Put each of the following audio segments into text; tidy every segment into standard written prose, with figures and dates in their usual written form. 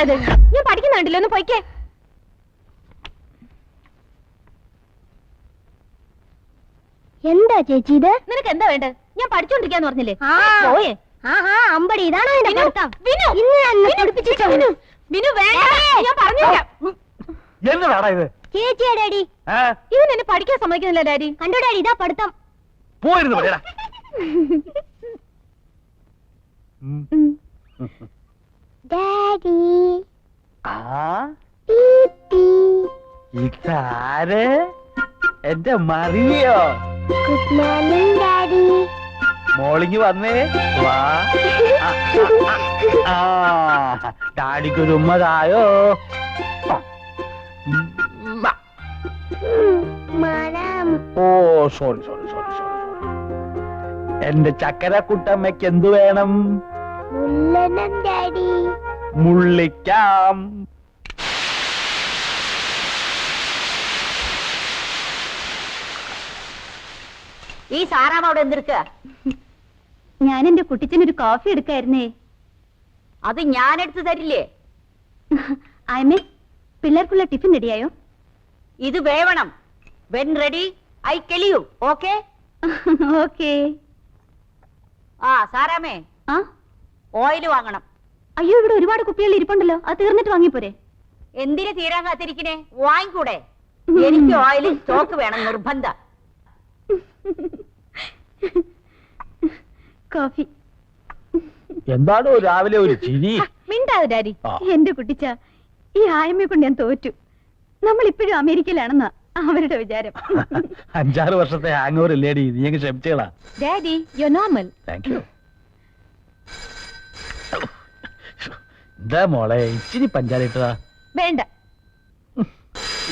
ഇത്? ഞാൻ പഠിക്കുന്നുണ്ടല്ലോ, ഒന്ന് പോയിക്കേ. എന്താ ചേച്ചി ഇത്? നിനക്ക് എന്താ വേണ്ടത്? ഞാൻ പഠിച്ചോണ്ടിരിക്കാന്ന് പറഞ്ഞില്ലേ? പോയേ. അമ്പടി, ഇതാണോ എന്റെ പഠിത്തം? ഞാൻ പറഞ്ഞേക്കാം. എന്നതാടാ ഇത്? ചേച്ചിയാ ഡാഡി. ഇവൻ എന്നെ പഠിക്കാൻ സമ്മതിക്കുന്നില്ല ഡാഡി. കണ്ടോ ഡാഡി, ഇതാ പഠിത്തം. പോയിരുന്നു പറയടാ. ഡാഡി. ഇതാര്? എന്റെ മറിയോ? Good morning daddy. മോളിങ് വന്നേ വാ. ഡാഡിക്കൊരു ഉമ്മതായോ? ഓ sorry sorry sorry sorry sorry. എന്റെ ചക്കര കുട്ടമ്മയ്ക്ക് എന്തു വേണം? ഡാഡി. മുള്ളിക്കാം. ഈ സാറാമ അവിടെ എന്തെടുക്ക? ഞാൻ എന്റെ കുട്ടിച്ചനൊരു കോഫി എടുക്കായിരുന്നേ. അത് ഞാൻ എടുത്തു തരില്ലേ? ആയമേ, പിള്ളേർക്കുള്ള ടിഫിൻ റെഡിയായോ? ഇത് വേവണം. When ready I tell you. Okay okay. സാറാമേ, ഓയിൽ വാങ്ങണം. അയ്യോ, ഇവിടെ ഒരുപാട് കുപ്പികൾ ഇരിപ്പുണ്ടല്ലോ, അത് തീർന്നിട്ട് വാങ്ങിപ്പോരെ? എന്തിനു തീരാൻ കാത്തിരിക്കണേ? വാങ്ങിക്കൂടെ? എനിക്ക് ഓയിൽ സ്റ്റോക്ക് വേണം, നിർബന്ധ. കോഫി. എന്താണോ രാവിലെ ഒരു ചിരി? മിണ്ടാതെ ഡാഡി. എന്റെ കുട്ടിച്ച, ഈ ആയമ്മയെ കൊണ്ട് ഞാൻ തോറ്റു. നമ്മൾ ഇപ്പോഴും അമേരിക്കയിലാണെന്നാ അവരുടെ വിചാരം. 5-6 വർഷത്തെ ഹാങ് ഓവർ ഇല്ലേടി, നീ അങ്ങ് ക്ഷമിച്ചേളാ. Daddy, you normal. Thank you. എന്താ മോളെ ഇച്ചിരി പഞ്ചാരിട്ടതാ? വേണ്ട.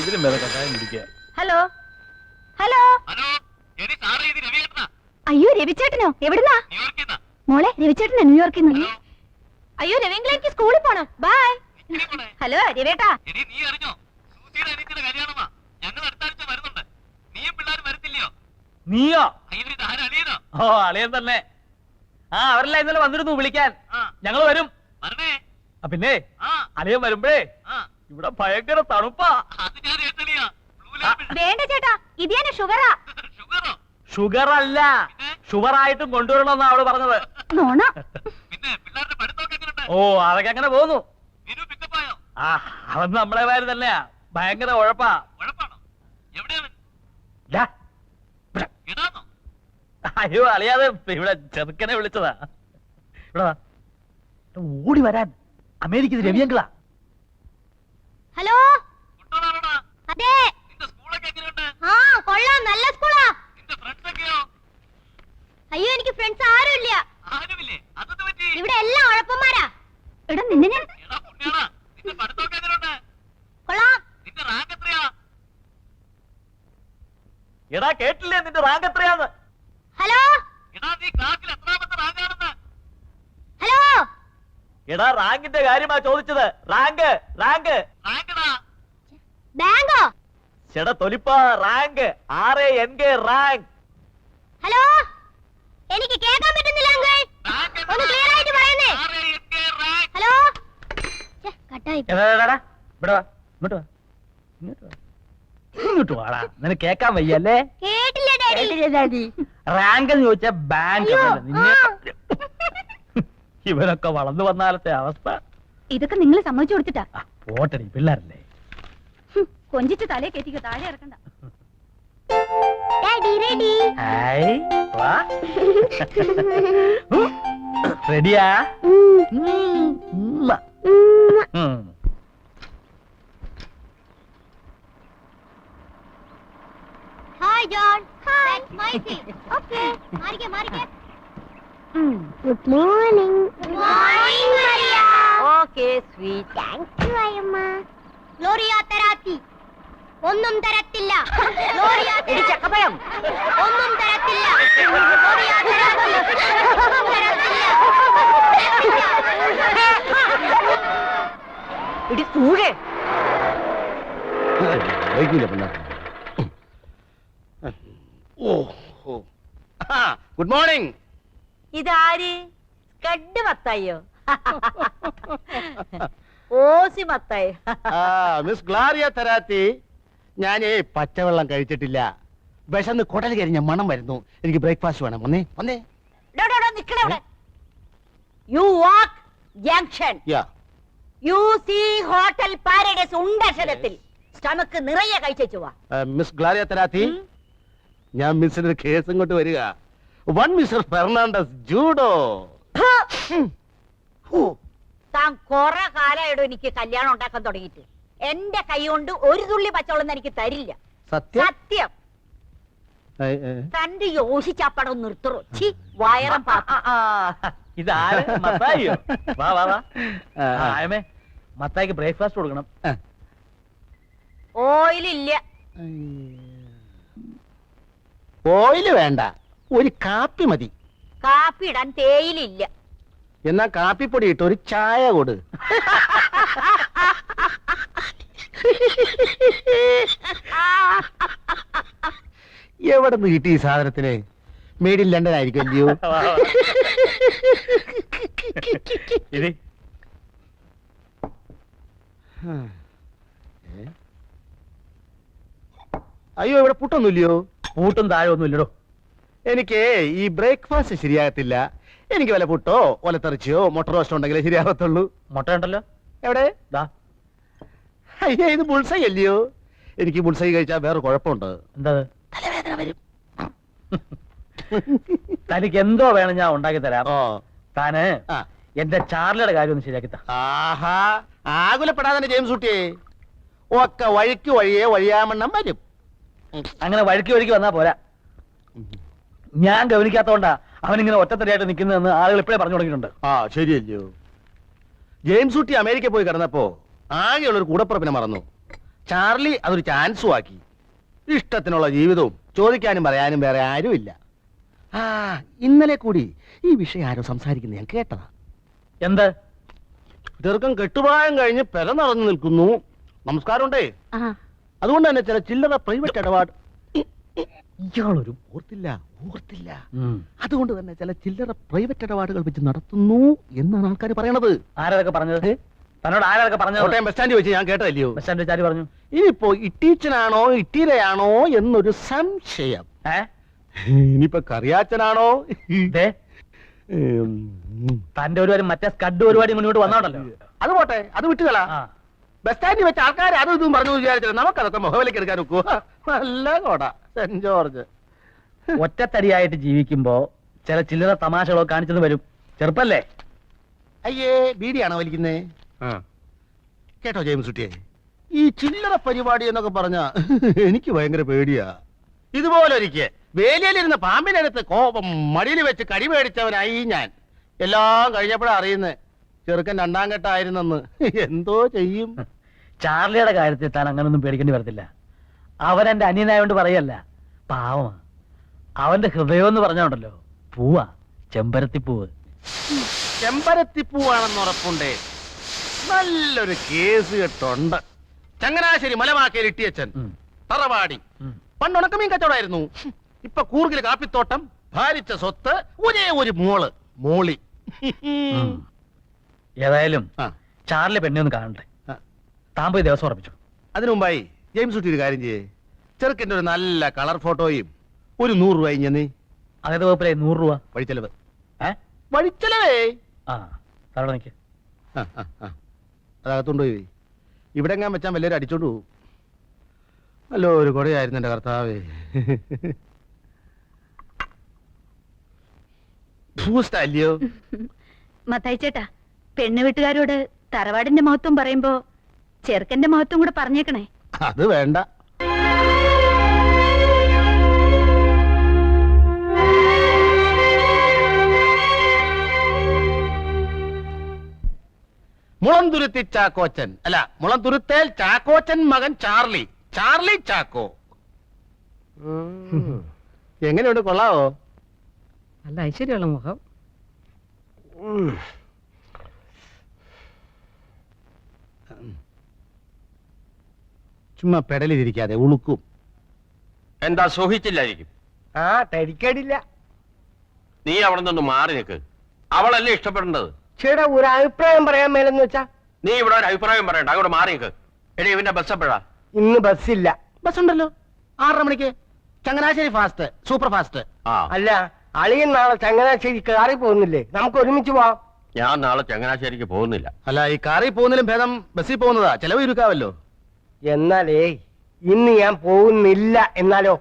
ഇതിലും വേറെ കഷായം കുടിക്കുക. Hello hello. അയ്യോ, രവിചേട്ടനോ? എവിടുന്നാ? മോളെ, രവിചേട്ടനാ ന്യൂയോർക്കിൽ നിന്ന്. അയ്യോ, രവീന്ദ്രൻ, എനിക്ക് സ്കൂളിൽ പോണം. ബൈ. ഹലോ രവേട്ടാ. നീയോ? ഓ, അളിയൻ തന്നെ. അവരെല്ലാം ഇന്നലെ വന്നിരുന്നു വിളിക്കാൻ. ഞങ്ങൾ വരും. പിന്നെ അളിയൻ വരുമ്പഴേ ഇവിടെ ഭയങ്കര തണുപ്പാ. വേണ്ട ചേട്ടാ, ഇത് ഞാൻ ഷുഗറാ. ഷുഗർ അല്ല, ഷുഗറായിട്ടും കൊണ്ടുവരണമെന്നാ അവള് പറഞ്ഞത്. ഓ, അതൊക്കെ അങ്ങനെ പോന്നു. അവൻ നമ്മളെ പേര് തന്നെയാ. ഭയങ്കര ഉഴപ്പാ. അയ്യോ അളിയാതെ ഇവിടെ ചെറുക്കനെ വിളിച്ചതാ. ഇവിടെ ഓടി വരാൻ. അമേരിക്കയിൽ രവിയങ്കളാ. ഹലോ. അതെ. കൊള്ളാം, നല്ല സ്കൂളാ. അയ്യോ, എനിക്ക് ഫ്രണ്ട്സ് ആരുമില്ല. ഇവിടെ എല്ലാം ഉഴപ്പന്മാരാ. എടാ, നിന്നെ ഞാൻ കൊള്ളാം. എടാ, കേട്ടില്ലേ നിന്റെ റാങ്ക് എത്രയാന്ന്? Hello hello. എടാ, റാങ്കിന്റെ കാര്യമാ ചോദിച്ചത്. റാങ്ക് റാങ്ക് ബാങ്കോ? ചേട്ടാ തൊലിപ്പാ, റാങ്ക്. RANK rank. ഹലോ, എനിക്ക് കേൾക്കാൻ പറ്റുന്നില്ല അങ്കിൾ. ഒന്ന് ക്ലിയർ ആയിട്ട് പറയുന്നേ. ഹലോ. കട്ടായി. ഇവിടെ വാ, ഇങ്ങോട്ട് വാ, ഇങ്ങോട്ട് വാ, ഇങ്ങോട്ട് വാടാ. നിനക്ക് കേക്കാൻ വയ്യല്ലേ? കേട്ടില്ല ഡാഡി. റാങ്ക് എന്ന് ചോദിച്ചാ ബാങ്ക്. ഇവരൊക്കെ വളർന്നു വന്നാലത്തെ അവസ്ഥ ഇതൊക്കെ നിങ്ങൾ സമ്മതിച്ചു കൊടുത്തിട്ടാ. പോട്ടടി, പിള്ളേരല്ലേ. കൊഞ്ചിച്ച് തലേ കയറ്റിക്കോ, താഴെ ഇറക്കണ്ട. റെഡിയാ? Hi John. That's my seat. Okay, മാറിക്കേ. Good morning. Good morning Maria. Okay sweet. Thank you അയ്യമ്മ. ഗ്ലോറിയ തരാത്തി. ഒന്നും തരത്തില്ല. ഗ്ലോറിയ ചക്കപ്പഴം. ഒന്നും തരത്തില്ല. ഗ്ലോറിയ തരാത്തി. ഒന്നും തരത്തില്ല. ഇടി കൂടെ. Good morning. ഇതാര്? കഡ് മത്തായോ? ഓസി മത്തായി. മിസ് ഗ്ലാരിയ തെരാത്തി, ഞാനേ പച്ചവെള്ളം കഴിച്ചിട്ടില്ല. വിശന്ന് കുടൽ കരിഞ്ഞ മണം വരുന്നു. എനിക്ക് ബ്രേക്ക്ഫാസ്റ്റ് വേണം. വന്നേ വന്നേ. You walk junction. Yeah. You see hotel Paradise ഉണ്ടക്ഷരത്തിൽ സ്റ്റമക്ക് നിറയെ കഴിച്ചു വാ. മിസ് ഗ്ലാരിയ തെരാത്തി, ഞാൻ മിസ്സിന്റെ കേസ് ഇങ്ങോട്ട് വരിക. One mister Fernandez judo. താൻ കൊറേ കാലമായിടും എനിക്ക് കല്യാണം ഉണ്ടാക്കാൻ തുടങ്ങിയിട്ട്. എന്റെ കൈ കൊണ്ട് ഒരു തുള്ളി പച്ചവെള്ളം എനിക്ക് തരില്ല. സത്യം? സത്യം. തന്റെ യോഷിച്ചപ്പടം നിർത്തറോ. ചി വയറം ഇതാര്? മത്തായിയോ? വാ വാ വാ. ആയമേ, മത്തായിക്ക് ബ്രേക്ക്ഫാസ്റ്റ് കൊടുക്കണം. ഓയിലില്ല. ഓയില് വേണ്ട, ഒരു കാപ്പി മതി. കാപ്പി ഇടാൻ തേയിലില്ല. എന്നാ കാപ്പിപ്പൊടി ഇട്ട് ഒരു ചായ കൊട്. എവിടെ നിന്ന് കിട്ടി ഈ സാധനത്തിന്? മേഡ് ഇൻ ലണ്ടൻ ആയിരിക്കും അല്ലയോ? ഇത് അയ്യോ, ഇവിടെ പുട്ടൊന്നുമില്ലയോ? പൂട്ടും താഴെ ഒന്നും ഇല്ലടോ. എനിക്ക് ഈ ബ്രേക്ക്ഫാസ്റ്റ് ശരിയാകത്തില്ല. എനിക്ക് വല്ല പുട്ടോ ഒലത്തെറിച്ചയോ മുട്ട റോസ്റ്റോ ഉണ്ടെങ്കിലേ ശരിയാകത്തുള്ളൂ. മുട്ട ഉണ്ടല്ലോ എവിടെ? ദാ. അയ്യോ, ഇത് ബുൾസൈ അല്ലയോ? എനിക്ക് ബുൾസൈ കഴിച്ചാൽ വേറെ കുഴപ്പമുണ്ട്. എന്താ? തലവേദന വരും. തനിക്ക് എന്തോ വേണം ഞാൻ ഉണ്ടാക്കി തരാം. ഓ, താന് ആ. എന്റെ ചാർലിയുടെ കാര്യം ഒന്ന് ശരിയാക്കി താ. ആഹാ, ആകുലപ്പെടാതെ ജെയിംസ് കുട്ടിയെ. ഒക്കെ വഴിക്ക് വഴിയെ വഴിയാമണ്ണം വരും. അങ്ങനെ വഴുക്കി വഴുക്കി വന്നാ പോരാ. ഞാൻ ഗവനിക്കാത്തോണ്ടാ അവനിങ്ങനെ ഒറ്റത്തടിയായിട്ട് നിൽക്കുന്നതെന്ന് ആളുകൾ ഇപ്പോഴേ പറഞ്ഞു തുടങ്ങിയിട്ടുണ്ട്. ആ, ശരിയല്ലയോ? ജെയിംസ് കുട്ടി അമേരിക്ക പോയി കിടന്നപ്പോ ആകെയുള്ളൊരു കൂടപ്പുറപ്പിനെ മറന്നു. ചാർലി അതൊരു ചാൻസും ആക്കി. ഇഷ്ടത്തിനുള്ള ജീവിതവും ചോദിക്കാനും പറയാനും വേറെ ആരുമില്ല. ആ, ഇന്നലെ കൂടി ഈ വിഷയം ആരോ സംസാരിക്കുന്നത് ഞാൻ കേട്ടതാ. എന്ത്? ദീർഘം കെട്ടുപായം കഴിഞ്ഞ് പെര നടന്നു നിൽക്കുന്നു. നമസ്കാരമുണ്ടേ. അതുകൊണ്ട് തന്നെ ചില ചില്ലറ പ്രൈവറ്റ് ഇടപാട്. ഇയാളൊരു ഓർത്തില്ല. അതുകൊണ്ട് തന്നെ ചില ചില്ലറ പ്രൈവറ്റ് ഇടപാടുകൾ വെച്ച് നടത്തുന്നു എന്നാണ് ആൾക്കാർ പറയണത്. ആരതൊക്കെ പറഞ്ഞത്? തന്നോട് ആരതൊക്കെ പറഞ്ഞത്? കോട്ടയം ബസ് സ്റ്റാൻഡിൽ വെച്ച് ഞാൻ കേട്ടതല്ലയോ? ബസ് സ്റ്റാൻഡിൽ വെച്ച് ആര് പറഞ്ഞു? ഇനിയിപ്പോ ഇട്ടീച്ചനാണോ ഇട്ടീരയാണോ എന്നൊരു സംശയം. ഇനിയിപ്പോ കറിയാച്ചനാണോ? ദേ, തന്റെ ഒരുപാട് മറ്റേ സ്കഡ് പരിപാടി മുന്നോട്ട് വന്നോണ്ടല്ലോ. അത് പോട്ടെ, അത് വിട്ടുകള. ബസ് സ്റ്റാൻഡിൽ വെച്ച് ആൾക്കാർ അതും ഇതും പറഞ്ഞു വിചാരിച്ചത് നമുക്കതൊക്കെ മുഖവിലേക്ക് എടുക്കാൻ നോക്കുക. നല്ല കോട സെന്റ് ജോർജ്. ഒറ്റത്തടിയായിട്ട് ജീവിക്കുമ്പോ ചില ചില്ലറ തമാശകളോ കാണിച്ചെന്ന് വരും. ചെറുപ്പല്ലേ? അയ്യേ, ബീഡിയാണോ വലിക്കുന്നേ? കേട്ടോ ജെയിംസ് കുട്ടിയെ, ഈ ചില്ലറ പരിപാടി എന്നൊക്കെ പറഞ്ഞ എനിക്ക് ഭയങ്കര പേടിയാ. ഇതുപോലെ ഒരിക്കൽ വേലിയിലിരുന്ന പാമ്പിനടുത്ത് കോപം മടിയിൽ വെച്ച് കടി മേടിച്ചവനായി ഞാൻ. എല്ലാം കഴിഞ്ഞപ്പോഴാ അറിയുന്നേ ചെറുക്കൻ രണ്ടാം ഘട്ടമായിരുന്നെന്ന്. എന്തോ ചെയ്യും? ചാർലിയുടെ കാര്യത്തിൽ താൻ അങ്ങനൊന്നും പേടിക്കേണ്ടി വരത്തില്ല. അവൻ എന്റെ അനിയനായോണ്ട് പറയല്ല, പാവമാ. അവന്റെ ഹൃദയം എന്ന് പറഞ്ഞോണ്ടല്ലോ പൂവാ, ചെമ്പരത്തിപ്പൂവ്. ചെമ്പരത്തിപ്പൂവാണെന്ന് ഉറപ്പുണ്ടേ. നല്ലൊരു കേസ് കെട്ടുണ്ട്. ചങ്ങനാശ്ശേരി മലമാക്കയിൽ ഇട്ടിയച്ചൻ തറവാടി. പണ്ട് ഉണക്കമീൻ കച്ചവടമായിരുന്നു. ഇപ്പൊ കൂർഗില് കാപ്പിത്തോട്ടം, ഭാരിച്ച സ്വത്ത്, ഒരേ ഒരു മോളി. ഏതായാലും ചാർലി പെണ്ണെ ഒന്ന് കാണണ്ടേ. താൻ പോയി ദിവസം ഉറപ്പിച്ചു. അതിനു മുമ്പായി ജെയിംസ് കുട്ടി ഒരു കാര്യം ചെയ്യേ. ചെറുക്കൻ്റെ ഒരു നല്ല കളർ ഫോട്ടോയും ഒരു 100 രൂപ ഇഞ്ഞെന്നേ. അതേത് വകുപ്പിലെ 100 രൂപ വഴിച്ചെലവ്? വഴിച്ചെലവേ. അവിടെ നിൽക്ക്. അതകത്തുകൊണ്ടുപോയി ഇവിടെ എങ്ങാൻ വെച്ചാൽ വല്ലവരും അടിച്ചോണ്ട് പോകും. അല്ലോ, ഒരു കൊടയായിരുന്നു എന്റെ കർത്താവേ. ഭൂസ്റ്റല്ലയോ? മത്തായി ചേട്ടാ, പെണ്ണ് വീട്ടുകാരോട് തറവാടിന്റെ മഹത്വം പറയുമ്പോ ചെറുക്കന്റെ മഹത്വം കൂടെ പറഞ്ഞേക്കണേ. അത് വേണ്ട. മുളന്തുരുത്തി ചാക്കോച്ചൻ അല്ല, മുളന്തുരുത്തേൽ ചാക്കോച്ചൻ മകൻ ചാർലി. ചാർലി ചാക്കോ. എങ്ങനെയുണ്ട്? കൊള്ളാവോ? നല്ല ഐശ്വര്യമുള്ള മുഖം. ചുമ്മാ പെടലിരിക്കാതെ ഉളുക്കും. എന്താ സൂഹിച്ചില്ലായിരിക്കും? തരിക്കേടില്ല. നീ അവിടെ നിന്ന് മാറി നിൽക്ക്. അവളല്ലേ ഇഷ്ടപ്പെടേണ്ടത്. ചേട്ടാ, ഒരു അഭിപ്രായം പറയാൻ മേലെന്ന് വെച്ചാ നീ ഇവിടെ ഒരു അഭിപ്രായം പറയണ്ട, അങ്ങോട്ട് മാറിയേക്ക്. എടി ഇവന്റെ ബസ് എപ്പോഴാ? ഇന്ന് ബസ്സില്ല. ബസ് ഉണ്ടല്ലോ 6:30 മണിക്ക്, ചങ്ങനാശ്ശേരി ഫാസ്റ്റ്, സൂപ്പർ ഫാസ്റ്റ്. ആ, അല്ല, അളിയൻ നാളെ ചങ്ങനാശ്ശേരി കാറി പോകുന്നില്ലേ? നമുക്ക് ഒരുമിച്ച് പോവാം. ഞാൻ നാളെ ചങ്ങനാശ്ശേരിക്ക് പോകുന്നില്ല. അല്ല, ഈ കാറിൽ പോകുന്നതിലും ഭേദം ബസ്സിൽ പോകുന്നതാ, ചെലവ് ചുരുക്കാവല്ലോ. എന്നാലേ ഇന്ന് ഞാൻ പോകുന്നില്ല. എന്നാലോ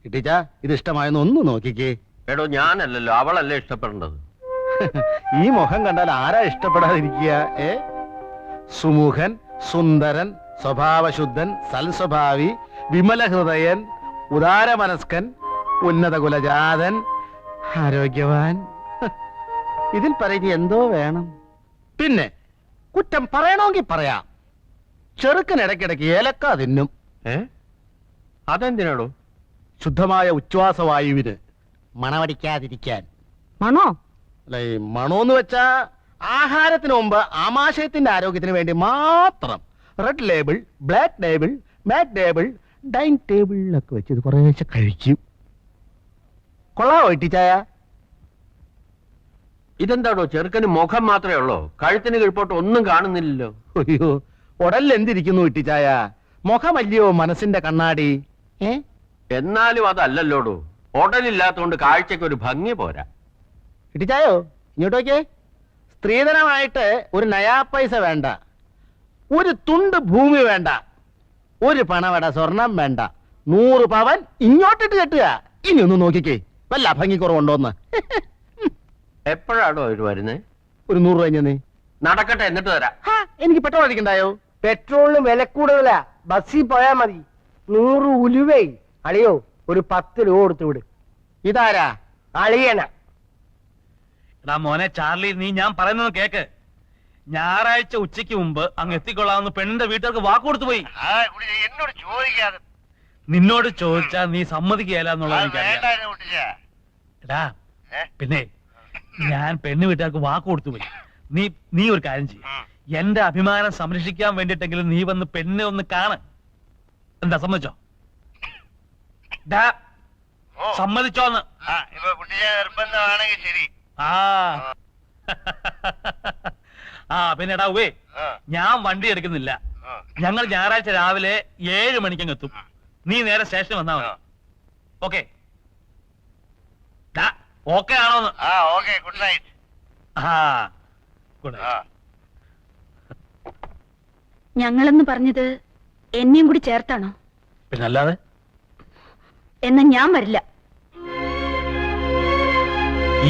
കിട്ടിച്ച ഇത് ഇഷ്ടമായെന്ന് ഒന്ന് നോക്കിക്കേ. എടോ ഞാനല്ലല്ലോ, അവളല്ലേ ഇഷ്ടപ്പെടേണ്ടത്. ഈ മുഖം കണ്ടാൽ ആരാ ഇഷ്ടപ്പെടാതിരിക്കുക? സുമുഖൻ, സുന്ദരൻ, സ്വഭാവശുദ്ധൻ, സൽസ്വഭാവി, വിമല ഹൃദയൻ, ഉദാരമനസ്കൻ, ഉന്നത കുലജാതൻ, ആരോഗ്യവാൻ. ഇതിൽ പറഞ്ഞ് എന്തോ വേണം. പിന്നെ കുറ്റം പറയണമെങ്കിൽ പറയാം. ചെറുക്കൻ ഇടയ്ക്കിടയ്ക്ക് ഏലക്ക തിന്നും. അതെന്തിനാടോ? ശുദ്ധമായ ഉച്ഛ്വാസവായുവിന് മണമടിക്കാതിരിക്കാൻ. മണോ? അല്ല, ഈ മണോന്ന് വെച്ചാ ആഹാരത്തിന് മുമ്പ് ആമാശയത്തിന്റെ ആരോഗ്യത്തിന് വേണ്ടി മാത്രം. റെഡ് ലേബിൾ, ബ്ലാക്ക് ലേബിൾ, മാറ്റ് ലേബിൾ, ഡൈനിങ് ടേബിളിലൊക്കെ വെച്ച് ഇത് കുറേശ്ശെ കഴിക്കും. കൊള്ളാവോ ഇട്ടിച്ചായ? ഇതെന്താടോ, ചെറുക്കന് മുഖം മാത്രമേ ഉള്ളൂ, കഴുത്തിന് കീഴ്പോട്ട് ഒന്നും കാണുന്നില്ലല്ലോ. അയ്യോ, ഉടലിൽ എന്തിരിക്കുന്നു ഇട്ടിച്ചായ? മുഖമല്ലയോ മനസ്സിന്റെ കണ്ണാടി. എന്നാലും അതല്ലല്ലോടോ, ഉടലില്ലാത്തോണ്ട് കാഴ്ചക്ക് ഒരു ഭംഗി പോരാ. ഇട്ടിച്ചായോ ഇങ്ങോട്ട് നോക്കിയേ. സ്ത്രീധനമായിട്ട് ഒരു നയാ പൈസ വേണ്ട, ഒരു തുണ്ട് ഭൂമി വേണ്ട, ഒരു പണവട സ്വർണം വേണ്ട, 100 പവൻ ഇങ്ങോട്ടിട്ട് കെട്ടുക. ഇനി ഒന്ന് നോക്കിക്കേ, വല്ല ഭംഗിക്കുറവുണ്ടോന്ന്. എപ്പോഴാണോ അവര് വരുന്നേ? ഒരു 100 രൂപ കഴിഞ്ഞേ. നടക്കട്ടെ, എന്നിട്ട് തരാം. എനിക്ക് പെട്രോൾ അടിക്കണ്ടായോ? പെട്രോളിന് വില കൂടുതലാ, ബസ്സിൽ പോയാ മതി. 100 ഉലുവേ. അളിയോ, ഒരു 10 രൂപ കൊടുത്തു വിട്. ഇതാരാ? അളിയന. എടാ മോനെ ചാർലി, നീ ഞാൻ പറയുന്നത് കേക്ക്. ഞായറാഴ്ച ഉച്ചയ്ക്ക് മുമ്പ് അങ്ങ് എത്തിക്കൊള്ളാമെന്ന് പെണ്ണിന്റെ വീട്ടുകാർക്ക് വാക്ക് കൊടുത്തു പോയി. എന്നോട് ചോദിക്കാതെ. നിന്നോട് ചോദിച്ചാ നീ സമ്മതിക്കുകയല്ല എന്നുള്ളത് എനിക്കറിയാം. എടാ പിന്നെ ഞാൻ പെണ്ണ് വീട്ടുകാർക്ക് വാക്ക് കൊടുത്തു പോയി. നീ ഒരു കാര്യം ചെയ്യും, എന്റെ അഭിമാനം സംരക്ഷിക്കാൻ വേണ്ടിട്ടെങ്കിലും നീ വന്ന് പെണ്ണെ ഒന്ന് കാണ്. എന്താ, സമ്മതിച്ചോ? സമ്മതിച്ചോന്ന്? ആ ആ പിന്നെ എടാ ഉവേ, ഞാൻ വണ്ടി എടുക്കുന്നില്ല. ഞങ്ങൾ ഞായറാഴ്ച രാവിലെ 7 മണിക്കങ്ങ് എത്തും. നീ നേരെ സ്റ്റേഷനിൽ വന്നാ മതി. ഓക്കെ? ഓക്കെ ആണോന്ന്? Good night. ആ ഗുഡ് നൈറ്റ്. ഞങ്ങളെന്ന് പറഞ്ഞത് എന്നെയും കൂടി ചേർത്താണോ? പിന്നല്ലാതെ. എന്നാ ഞാൻ വരില്ല.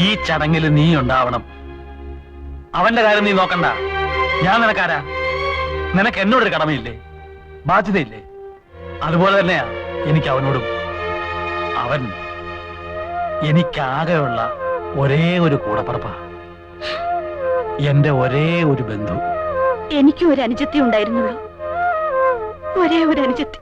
ഈ ചടങ്ങിൽ നീ ഉണ്ടാവണം. അവന്റെ കാര്യം നീ നോക്കണ്ട. ഞാൻ നിനക്കാരാ? നിനക്ക് എന്നോടൊരു കടമയില്ലേ, ബാധ്യതയില്ലേ? അതുപോലെ തന്നെയാ എനിക്ക് അവനോടും. അവൻ എനിക്കാകെയുള്ള ഒരേ ഒരു കൂടപ്പറപ്പാ, എന്റെ ഒരേ ഒരു ബന്ധു. എനിക്കും ഒരു അനുജത്തി ഉണ്ടായിരുന്നുള്ളൂ, ഒരേ ഒരു അനുജത്തി.